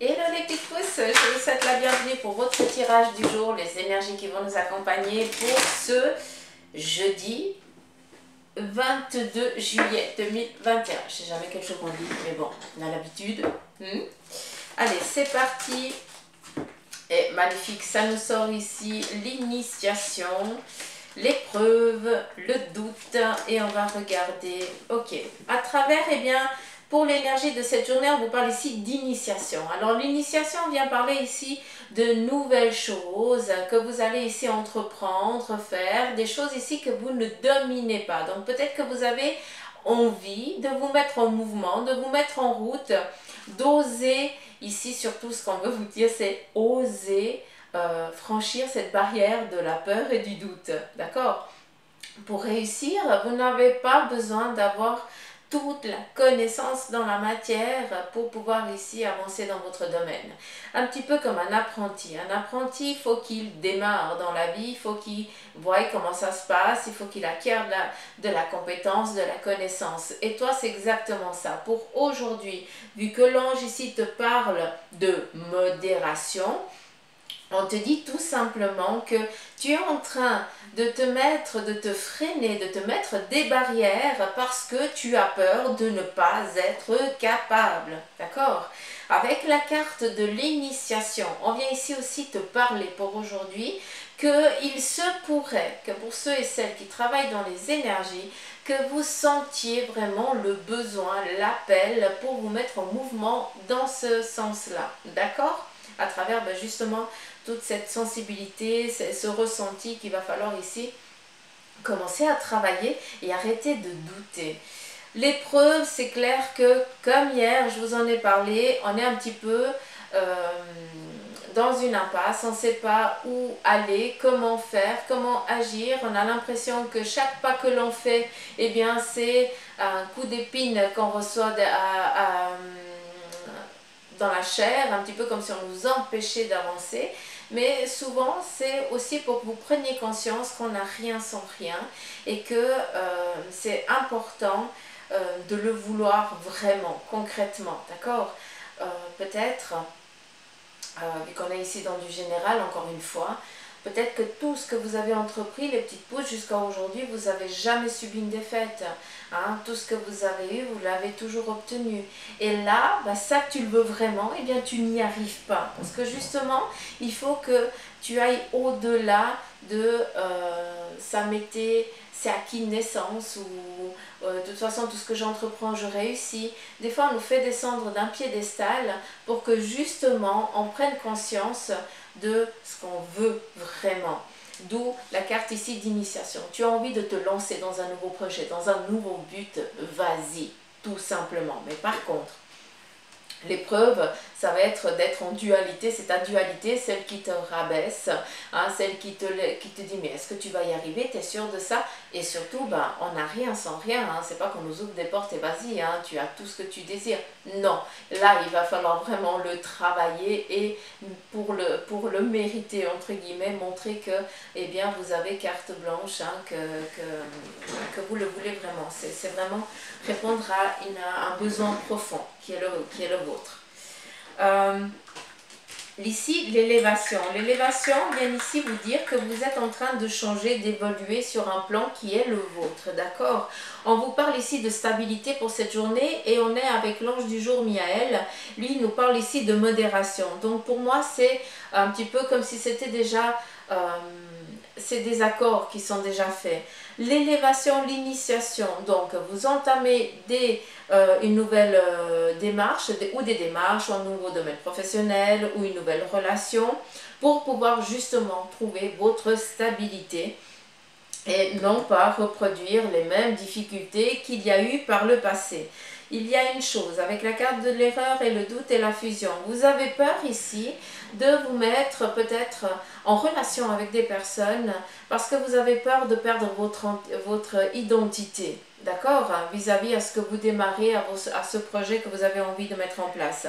Hello les petites pousses, je vous souhaite la bienvenue pour votre tirage du jour, les énergies qui vont nous accompagner pour ce jeudi 22 juillet 2021. Je sais jamais quel jour on dit, mais bon, on a l'habitude. Allez, c'est parti. Et magnifique, ça nous sort ici l'initiation, l'épreuve, le doute, et on va regarder, ok, à travers, eh bien, pour l'énergie de cette journée, on vous parle ici d'initiation. Alors l'initiation vient parler ici de nouvelles choses que vous allez ici entreprendre, faire, des choses ici que vous ne dominez pas. Donc peut-être que vous avez envie de vous mettre en mouvement, de vous mettre en route, d'oser, ici surtout ce qu'on veut vous dire c'est oser franchir cette barrière de la peur et du doute, d'accord? Pour réussir, vous n'avez pas besoin d'avoir toute la connaissance dans la matière pour pouvoir ici avancer dans votre domaine. Un petit peu comme un apprenti. Un apprenti, il faut qu'il démarre dans la vie, il faut qu'il voie comment ça se passe, il faut qu'il acquiert de la compétence, de la connaissance. Et toi, c'est exactement ça. Pour aujourd'hui, vu que l'ange ici te parle de modération, on te dit tout simplement que tu es en train de te mettre, de te freiner, de te mettre des barrières parce que tu as peur de ne pas être capable. D'accord? Avec la carte de l'initiation, on vient ici aussi te parler pour aujourd'hui qu'il se pourrait que pour ceux et celles qui travaillent dans les énergies, que vous sentiez vraiment le besoin, l'appel pour vous mettre en mouvement dans ce sens-là. D'accord? À travers justement toute cette sensibilité, ce ressenti qu'il va falloir ici commencer à travailler et arrêter de douter. L'épreuve, c'est clair que comme hier, je vous en ai parlé, on est un petit peu dans une impasse, on ne sait pas où aller, comment faire, comment agir. On a l'impression que chaque pas que l'on fait, eh bien c'est un coup d'épine qu'on reçoit dans la chair, un petit peu comme si on nous empêchait d'avancer. Mais souvent, c'est aussi pour que vous preniez conscience qu'on n'a rien sans rien et que c'est important de le vouloir vraiment, concrètement, d'accord? Peut-être, vu qu'on est ici dans du général, encore une fois, peut-être que tout ce que vous avez entrepris, les petites pousses, jusqu'à aujourd'hui, vous n'avez jamais subi une défaite. Hein? Tout ce que vous avez eu, vous l'avez toujours obtenu. Et là, ça que tu le veux vraiment, eh bien tu n'y arrives pas. Parce que justement, il faut que tu ailles au-delà de ça m'était, c'est acquis de naissance ou de toute façon tout ce que j'entreprends je réussis. Des fois on nous fait descendre d'un piédestal pour que justement on prenne conscience de ce qu'on veut vraiment. D'où la carte ici d'initiation. Tu as envie de te lancer dans un nouveau projet, dans un nouveau but, vas-y, tout simplement. Mais par contre, l'épreuve, ça va être d'être en dualité, c'est ta dualité, celle qui te rabaisse, hein, celle qui te dit mais est-ce que tu vas y arriver, tu es sûr de ça? Et surtout, on n'a rien sans rien, hein, c'est pas qu'on nous ouvre des portes et vas-y, hein, tu as tout ce que tu désires. Non, là il va falloir vraiment le travailler et pour le mériter, entre guillemets, montrer que eh bien, vous avez carte blanche, hein, que vous le voulez vraiment. C'est vraiment répondre à un besoin profond qui est le vôtre. Ici, l'élévation. L'élévation vient ici vous dire que vous êtes en train de changer, d'évoluer sur un plan qui est le vôtre, d'accord? On vous parle ici de stabilité pour cette journée et on est avec l'ange du jour Miaël. Lui, il nous parle ici de modération. Donc pour moi, c'est un petit peu comme si c'était déjà... c'est des accords qui sont déjà faits. L'élévation, l'initiation, donc vous entamez une nouvelle démarche ou des démarches, un nouveau domaine professionnel ou une nouvelle relation pour pouvoir justement trouver votre stabilité et non pas reproduire les mêmes difficultés qu'il y a eu par le passé. Il y a une chose, avec la carte de l'erreur et le doute et la fusion, vous avez peur ici de vous mettre peut-être en relation avec des personnes parce que vous avez peur de perdre votre identité, d'accord, vis-à-vis à ce que vous démarrez, à ce projet que vous avez envie de mettre en place.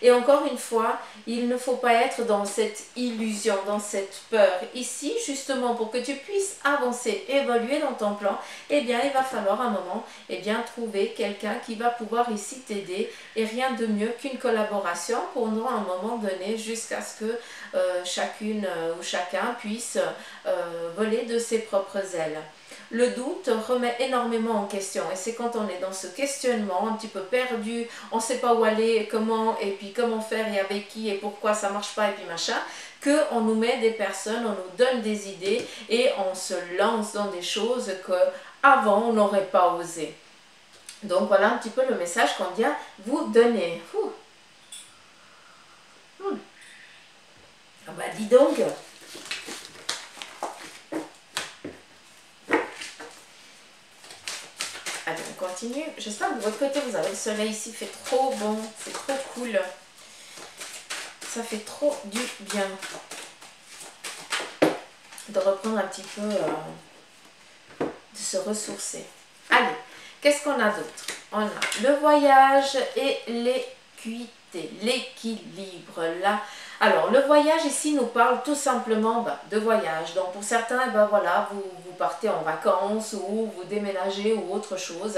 Et encore une fois, il ne faut pas être dans cette illusion, dans cette peur. Ici, justement, pour que tu puisses avancer, évoluer dans ton plan, eh bien, il va falloir un moment, eh bien, trouver quelqu'un qui va pouvoir ici t'aider. Et rien de mieux qu'une collaboration pendant un moment donné, jusqu'à ce que chacune ou chacun puisse voler de ses propres ailes. Le doute remet énormément en question et c'est quand on est dans ce questionnement un petit peu perdu, on ne sait pas où aller, comment et puis comment faire et avec qui et pourquoi ça ne marche pas et puis machin, qu'on nous met des personnes, on nous donne des idées et on se lance dans des choses qu'avant on n'aurait pas osé. Donc voilà un petit peu le message qu'on vient vous donner. Ah bah dis donc. Allez, on continue. J'espère que de votre côté, vous avez le soleil ici. Il fait trop bon. C'est trop cool. Ça fait trop du bien. De reprendre un petit peu, de se ressourcer. Allez, qu'est-ce qu'on a d'autre? On a le voyage et l'équité, l'équilibre. Là, alors le voyage ici nous parle tout simplement de voyage. Donc pour certains, voilà, vous partez en vacances ou vous déménagez ou autre chose.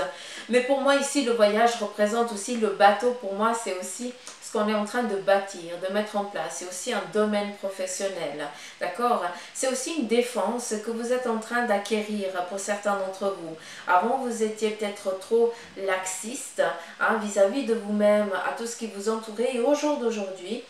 Mais pour moi ici, le voyage représente aussi le bateau. Pour moi, c'est aussi ce qu'on est en train de bâtir, de mettre en place. C'est aussi un domaine professionnel, d'accord? C'est aussi une défense que vous êtes en train d'acquérir pour certains d'entre vous. Avant, vous étiez peut-être trop laxiste vis-à-vis de vous-même, à tout ce qui vous entourait. Et au jour d'aujourd'hui,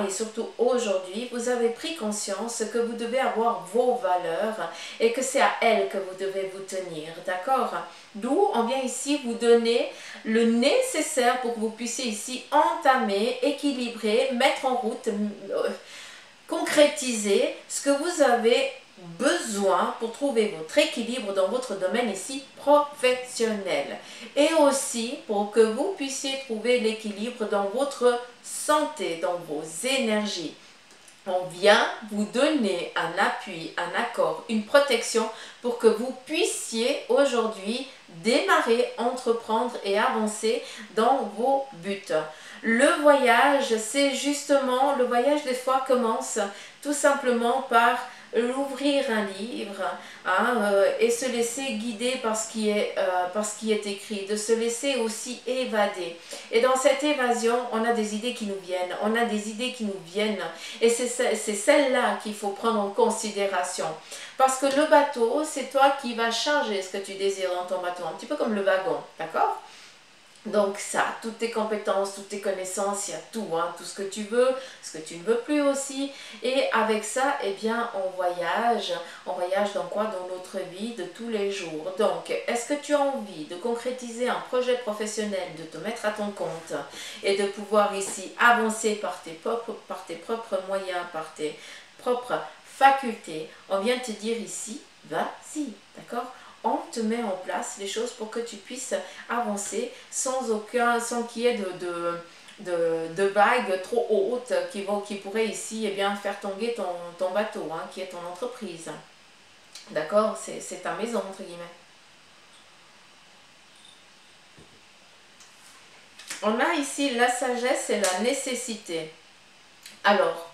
et surtout aujourd'hui, vous avez pris conscience que vous devez avoir vos valeurs et que c'est à elles que vous devez vous tenir, d'accord? D'où on vient ici vous donner le nécessaire pour que vous puissiez ici entamer, équilibrer, mettre en route, concrétiser ce que vous avez besoin pour trouver votre équilibre dans votre domaine ici professionnel et aussi pour que vous puissiez trouver l'équilibre dans votre santé, dans vos énergies. On vient vous donner un appui, un accord, une protection pour que vous puissiez aujourd'hui démarrer, entreprendre et avancer dans vos buts. Le voyage, c'est justement, le voyage des fois commence tout simplement par l'ouvrir un livre et se laisser guider par ce qui est écrit, de se laisser aussi évader. Et dans cette évasion, on a des idées qui nous viennent, et c'est celle-là qu'il faut prendre en considération. Parce que le bateau, c'est toi qui vas charger ce que tu désires dans ton bateau, un petit peu comme le wagon, d'accord? Donc ça, toutes tes compétences, toutes tes connaissances, il y a tout, tout ce que tu veux, ce que tu ne veux plus aussi. Et avec ça, eh bien, on voyage dans quoi? Dans notre vie de tous les jours. Donc, est-ce que tu as envie de concrétiser un projet professionnel, de te mettre à ton compte et de pouvoir ici avancer par tes propres moyens, par tes propres facultés? On vient te dire ici, vas-y, d'accord? On te met en place les choses pour que tu puisses avancer sans qu'il y ait de vagues trop hautes qui pourraient ici faire tanguer ton bateau, qui est ton entreprise. D'accord? C'est ta maison, entre guillemets. On a ici la sagesse et la nécessité. Alors,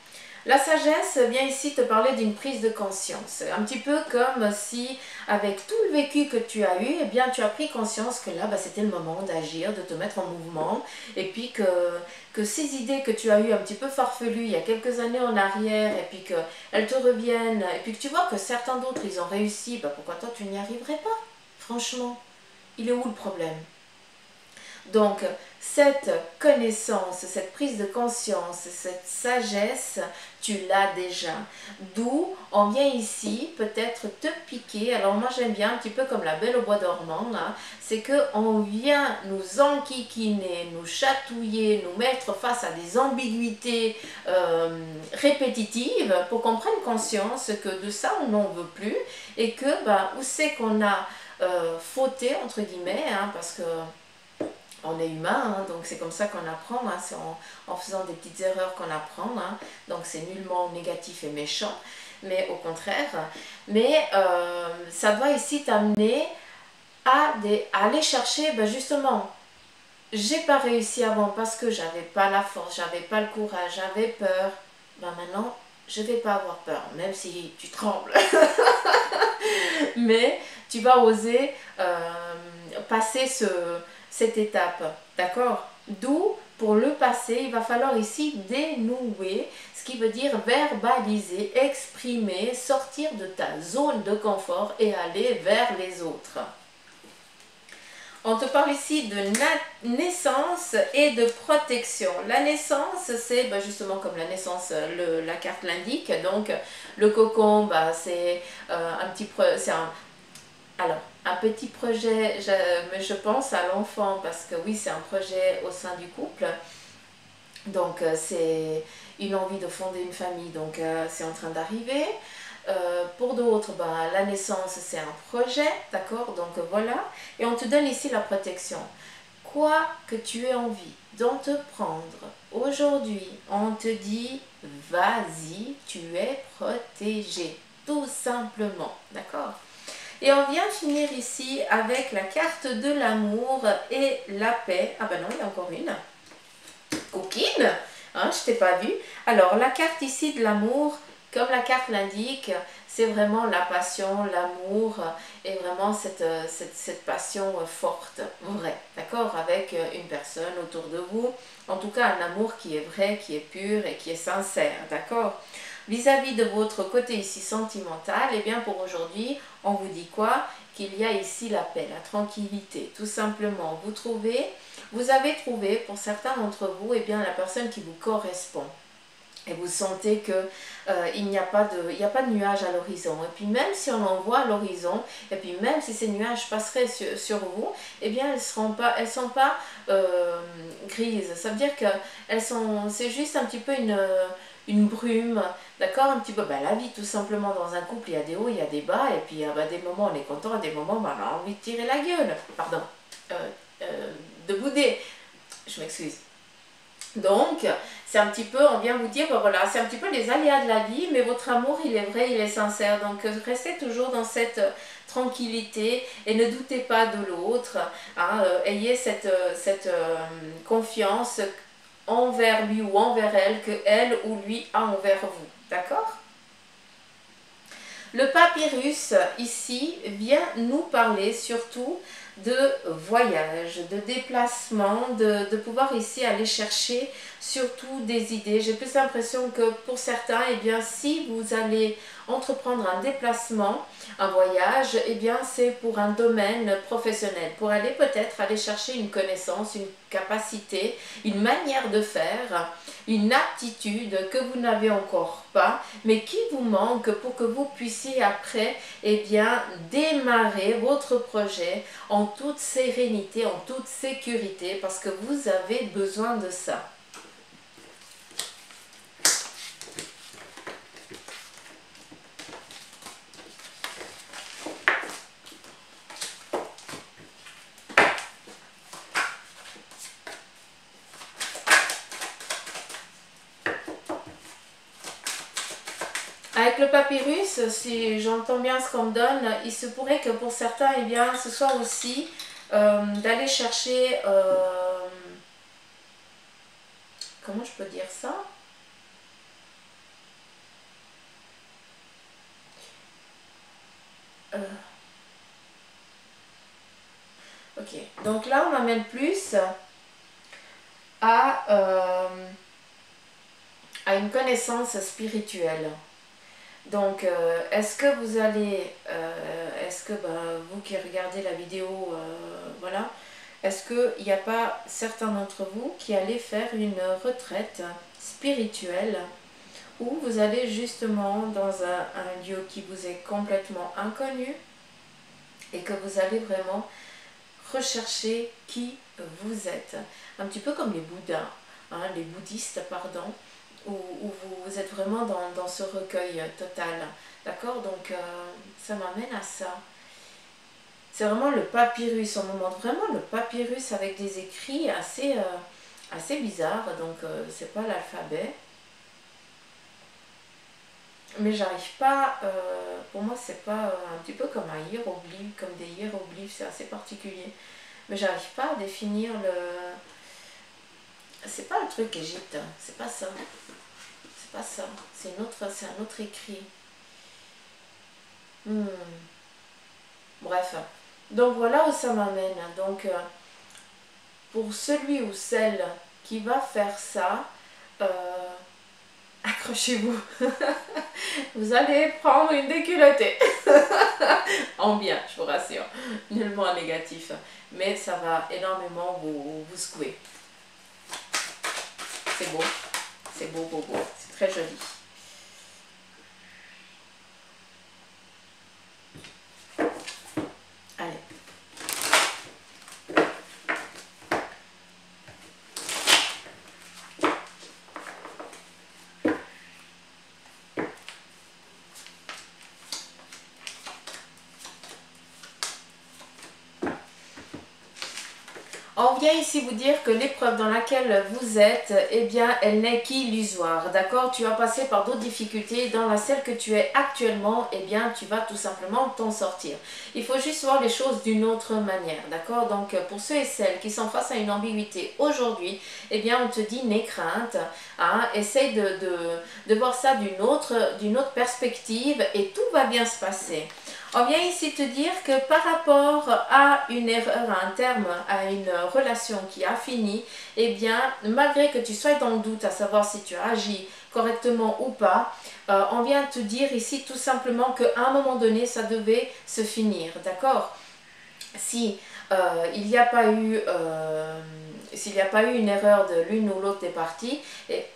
la sagesse vient ici te parler d'une prise de conscience. Un petit peu comme si, avec tout le vécu que tu as eu, eh bien, tu as pris conscience que là, c'était le moment d'agir, de te mettre en mouvement. Et puis que ces idées que tu as eues un petit peu farfelues il y a quelques années en arrière, et puis qu'elles te reviennent, et puis que tu vois que certains d'autres, ils ont réussi, pourquoi toi, tu n'y arriverais pas? Franchement, il est où le problème? Donc, cette connaissance, cette prise de conscience, cette sagesse, tu l'as déjà. D'où on vient ici peut-être te piquer. Alors moi j'aime bien un petit peu comme la Belle au bois dormant, c'est qu'on vient nous enquiquiner, nous chatouiller, nous mettre face à des ambiguïtés répétitives pour qu'on prenne conscience que de ça on n'en veut plus et que où c'est qu'on a fauté entre guillemets, parce que on est humain, donc c'est comme ça qu'on apprend, c'est en faisant des petites erreurs qu'on apprend, donc c'est nullement négatif et méchant, mais au contraire. Mais ça doit ici t'amener à aller chercher justement j'ai pas réussi avant parce que j'avais pas la force, j'avais pas le courage, j'avais peur. Ben maintenant, je vais pas avoir peur, même si tu trembles. Mais tu vas oser passer cette étape, d'accord? D'où, pour le passer, il va falloir ici dénouer, ce qui veut dire verbaliser, exprimer, sortir de ta zone de confort et aller vers les autres. On te parle ici de naissance et de protection. La naissance, c'est justement comme la naissance, la carte l'indique. Donc, le cocon, c'est un petit projet, mais je pense à l'enfant parce que oui, c'est un projet au sein du couple. Donc, c'est une envie de fonder une famille, donc c'est en train d'arriver. Pour d'autres, la naissance, c'est un projet, d'accord? Donc voilà. Et on te donne ici la protection. Quoi que tu aies envie d'entreprendre aujourd'hui, on te dit, vas-y, tu es protégé. Tout simplement, d'accord? Et on vient finir ici avec la carte de l'amour et la paix. Ah ben non, il y a encore une. Coquine, hein, je t'ai pas vu. Alors, la carte ici de l'amour, comme la carte l'indique, c'est vraiment la passion, l'amour et vraiment cette passion forte, vraie, d'accord, avec une personne autour de vous. En tout cas, un amour qui est vrai, qui est pur et qui est sincère, d'accord. Vis-à-vis de votre côté ici sentimental, et bien pour aujourd'hui, on vous dit quoi? Qu'il y a ici la paix, la tranquillité, tout simplement. Vous avez trouvé pour certains d'entre vous, et bien la personne qui vous correspond. Et vous sentez que il n'y a pas de nuages à l'horizon. Et puis même si on en voit à l'horizon, et puis même si ces nuages passeraient sur vous, eh bien elles sont pas grises. Ça veut dire que c'est juste un petit peu une brume, d'accord, un petit peu, la vie tout simplement dans un couple, il y a des hauts, il y a des bas, et puis des moments on est content, des moments on a envie de tirer la gueule, pardon, de bouder, je m'excuse. Donc, c'est un petit peu, on vient vous dire, voilà, c'est un petit peu les aléas de la vie, mais votre amour, il est vrai, il est sincère. Donc, restez toujours dans cette tranquillité et ne doutez pas de l'autre. Hein, ayez cette confiance envers lui ou envers elle, que elle ou lui a envers vous. D'accord? Le papyrus, ici, vient nous parler surtout de voyage, de déplacement, de pouvoir ici aller chercher surtout des idées. J'ai plus l'impression que pour certains, eh bien, si vous allez entreprendre un déplacement, un voyage, eh bien, c'est pour un domaine professionnel, pour aller peut-être aller chercher une connaissance, une capacité, une manière de faire, une aptitude que vous n'avez encore pas, mais qui vous manque pour que vous puissiez après, eh bien, démarrer votre projet en toute sérénité, en toute sécurité, parce que vous avez besoin de ça. Avec le papyrus, si j'entends bien ce qu'on me donne, il se pourrait que pour certains, eh bien, ce soit aussi d'aller chercher, comment je peux dire ça? Ok, donc là on m'amène plus à une connaissance spirituelle. Donc, est-ce que vous allez, est-ce que vous qui regardez la vidéo, voilà, est-ce qu'il n'y a pas certains d'entre vous qui allez faire une retraite spirituelle où vous allez justement dans un lieu qui vous est complètement inconnu et que vous allez vraiment rechercher qui vous êtes. Un petit peu comme les Bouddhas, hein, les bouddhistes, pardon, où vous êtes vraiment dans ce recueil total. D'accord? Donc, ça m'amène à ça. C'est vraiment le papyrus. On me montre vraiment le papyrus avec des écrits assez bizarres. Donc, c'est pas l'alphabet. Mais j'arrive pas, pour moi c'est pas un petit peu comme un hiéroglyphe, comme des hiéroglyphes, c'est assez particulier. Mais j'arrive pas à définir le... C'est pas le truc Égypte, c'est pas ça. C'est pas ça. C'est un autre écrit. Bref. Donc voilà où ça m'amène. Donc pour celui ou celle qui va faire ça, accrochez-vous. Vous allez prendre une déculottée. En bien, je vous rassure. Nullement en négatif. Mais ça va énormément vous secouer. C'est beau. C'est beau, beau, beau. C'est très joli. Allez. On vient ici vous dire que l'épreuve dans laquelle vous êtes, eh bien, elle n'est qu'illusoire, d'accord? Tu vas passer par d'autres difficultés. Dans celle que tu es actuellement, eh bien, tu vas tout simplement t'en sortir. Il faut juste voir les choses d'une autre manière, d'accord? Donc, pour ceux et celles qui sont face à une ambiguïté aujourd'hui, eh bien, on te dit n'aie crainte, hein? Essaye de voir ça d'une autre perspective et tout va bien se passer. On vient ici te dire que par rapport à une erreur, à un terme, à une relation qui a fini, eh bien, malgré que tu sois dans le doute à savoir si tu as agi correctement ou pas, on vient te dire ici tout simplement qu'à un moment donné, ça devait se finir, d'accord? Si il n'y a pas eu... s'il n'y a pas eu une erreur de l'une ou l'autre des parties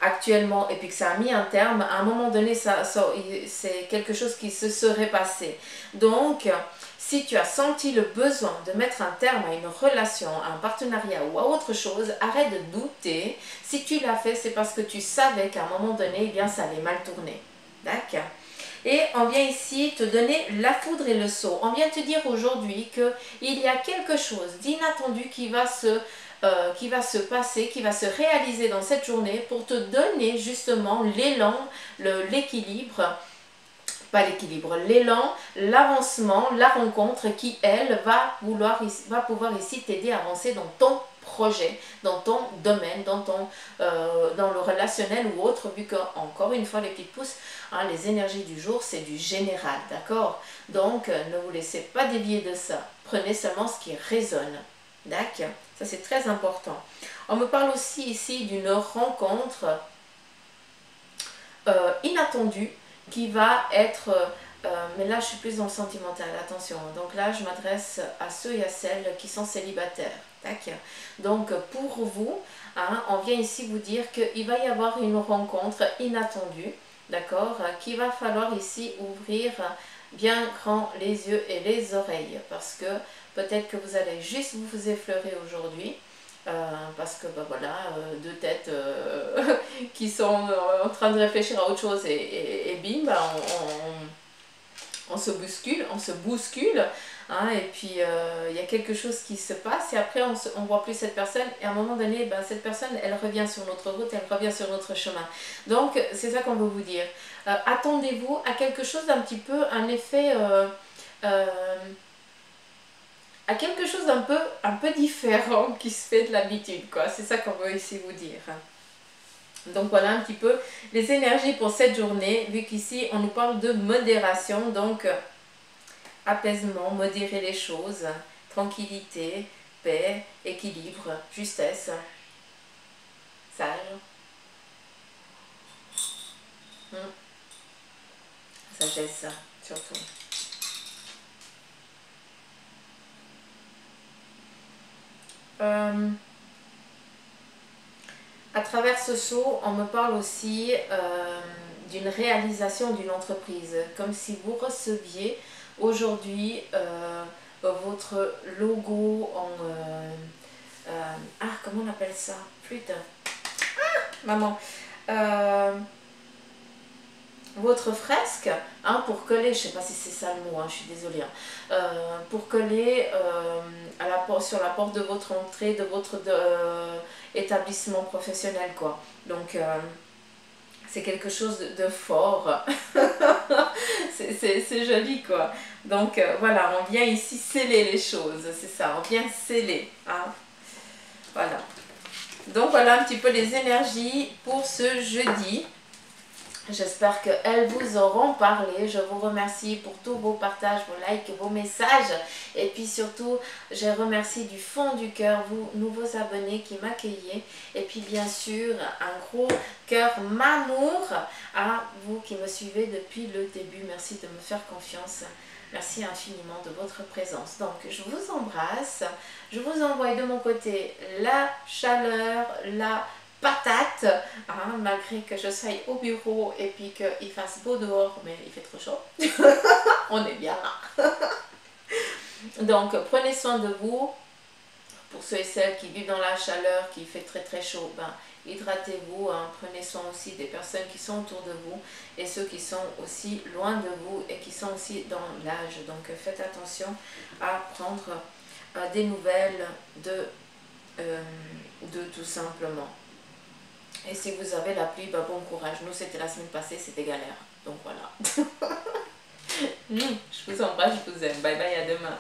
actuellement et puis que ça a mis un terme, à un moment donné, c'est quelque chose qui se serait passé. Donc, si tu as senti le besoin de mettre un terme à une relation, à un partenariat ou à autre chose, arrête de douter. Si tu l'as fait, c'est parce que tu savais qu'à un moment donné, eh bien, ça allait mal tourner. D'accord? Et on vient ici te donner la foudre et le sceau. On vient te dire aujourd'hui qu'il y a quelque chose d'inattendu qui va se passer, qui va se réaliser dans cette journée pour te donner justement l'élan, l'équilibre, pas l'équilibre, l'élan, l'avancement, la rencontre qui, elle, va pouvoir ici t'aider à avancer dans ton projet, dans ton domaine, dans le relationnel ou autre, vu que, encore une fois, les petites pousses, hein, les énergies du jour, c'est du général, d'accord? Donc, ne vous laissez pas dévier de ça. Prenez seulement ce qui résonne. D'accord? Ça, c'est très important. On me parle aussi ici d'une rencontre inattendue qui va être... mais là, je suis plus dans le sentimental, attention. Donc là, je m'adresse à ceux et à celles qui sont célibataires. Tac. Donc, pour vous, hein, on vient ici vous dire qu'il va y avoir une rencontre inattendue, d'accord, qu'il va falloir ici ouvrir bien grand les yeux et les oreilles, parce que peut-être que vous allez juste vous effleurer aujourd'hui, parce que ben voilà, deux têtes qui sont en train de réfléchir à autre chose et bim, ben on se bouscule, hein, et puis il y a quelque chose qui se passe et après on voit plus cette personne et à un moment donné, ben, cette personne elle revient sur notre route, elle revient sur notre chemin. Donc c'est ça qu'on veut vous dire. Attendez-vous à quelque chose d'un petit peu, un effet... à quelque chose un peu différent qui se fait de l'habitude, quoi. C'est ça qu'on veut ici vous dire. Donc voilà un petit peu les énergies pour cette journée, vu qu'ici on nous parle de modération, donc apaisement, modérer les choses, tranquillité, paix, équilibre, justesse, sage, sagesse surtout. À travers ce saut, on me parle aussi d'une réalisation d'une entreprise, comme si vous receviez aujourd'hui votre logo en... comment on appelle ça? Flûte. Maman. Votre fresque, hein, pour coller, je ne sais pas si c'est ça le mot, hein, je suis désolée, hein, pour coller sur la porte de votre entrée, de votre établissement professionnel, quoi. Donc, c'est quelque chose de fort. C'est joli quoi. Donc voilà, on vient ici sceller les choses, c'est ça, on vient sceller. Hein. Voilà. Donc voilà un petit peu les énergies pour ce jeudi. J'espère qu'elles vous auront parlé. Je vous remercie pour tous vos partages, vos likes, vos messages. Et puis surtout, je remercie du fond du cœur vous, nouveaux abonnés qui m'accueillez. Et puis bien sûr, un gros cœur m'amour à vous qui me suivez depuis le début. Merci de me faire confiance. Merci infiniment de votre présence. Donc, je vous embrasse. Je vous envoie de mon côté la chaleur, la patate, hein, malgré que je sois au bureau et puis qu'il fasse beau dehors, mais il fait trop chaud. On est bien là. Donc, prenez soin de vous. Pour ceux et celles qui vivent dans la chaleur, qui fait très très chaud, ben, hydratez-vous, hein, prenez soin aussi des personnes qui sont autour de vous et ceux qui sont aussi loin de vous et qui sont aussi dans l'âge. Donc, faites attention à prendre des nouvelles de tout simplement. Et si vous avez la pluie, bah bon courage. Nous, c'était la semaine passée, c'était galère. Donc voilà. Je vous embrasse, je vous aime. Bye bye, à demain.